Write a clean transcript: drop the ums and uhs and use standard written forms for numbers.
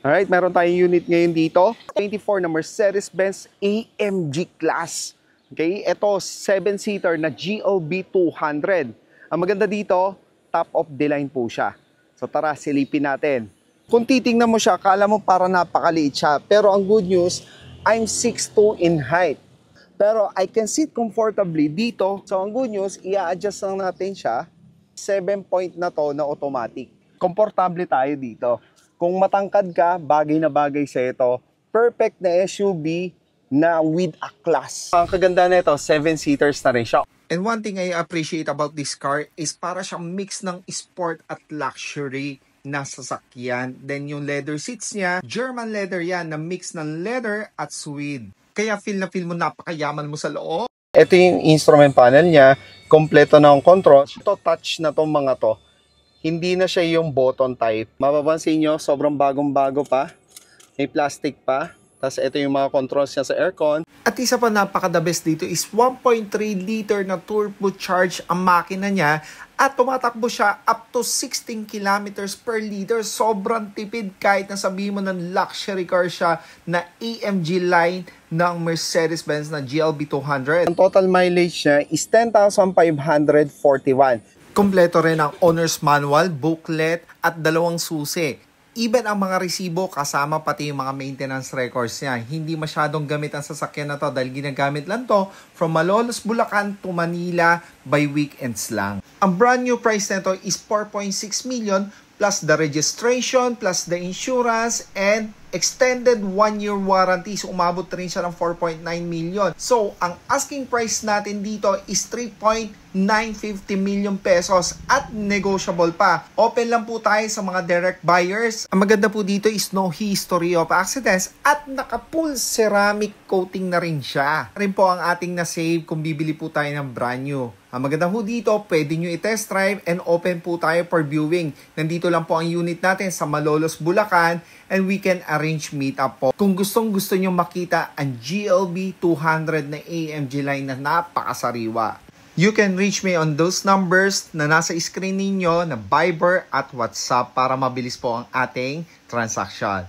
Alright, meron tayong unit ngayon dito. 24 na Mercedes-Benz AMG Class. Okay, ito 7-seater na GLB 200. Ang maganda dito, top of the line po siya. So tara, silipin natin. Kung titingnan mo siya, akala mo para napakaliit siya. Pero ang good news, I'm 6'2" in height. Pero I can sit comfortably dito. So ang good news, i-adjust lang natin siya. 7-point na to na automatic. Komportable tayo dito. Kung matangkad ka, bagay na bagay sa ito. Perfect na SUV na with a class. Ang kaganda na ito, 7-seaters na rin siya. And one thing I appreciate about this car is para siyang mix ng sport at luxury na sasakyan. Then yung leather seats niya, German leather yan na mix ng leather at suede. Kaya feel na feel mo napakayaman mo sa loob. Ito yung instrument panel niya, kompleto na ang control. Ito touch na tong mga to. Hindi na siya yung button type. Mapapansin nyo, sobrang bagong-bago pa. May plastic pa. Tapos ito yung mga controls niya sa aircon. At isa pa napaka-the best dito is 1.3 liter na turbocharge ang makina niya. At tumatakbo siya up to 16 kilometers per liter. Sobrang tipid kahit na sabihin mo ng luxury car siya na AMG line ng Mercedes-Benz na GLB 200. Ang total mileage niya is 10,541. Kompleto rin ang owner's manual, booklet, at 2 susi. Even ang mga resibo kasama pati yung mga maintenance records niya. Hindi masyadong gamit ang sasakyan na to dahil ginagamit lang to from Malolos, Bulacan to Manila by weekends lang. Ang brand new price nito is 4.6 million plus the registration, plus the insurance, and extended 1-year warranty. So, umabot rin siya ng 4.9 million. So, ang asking price natin dito is 3.950 million pesos at negotiable pa. Open lang po tayo sa mga direct buyers. Ang maganda po dito is no history of accidents at naka-full ceramic coating na rin siya. Rin po ang ating na-save kung bibili po tayo ng brand new. Ang maganda po dito, pwede nyo i-test drive and open po tayo for viewing. Nandito lang po ang unit natin sa Malolos, Bulacan, and we can arrange meet-up po. Kung gustong-gusto nyo makita ang GLB 200 na AMG line na napakasariwa. You can reach me on those numbers na nasa screen ninyo na Viber at WhatsApp para mabilis po ang ating transaction.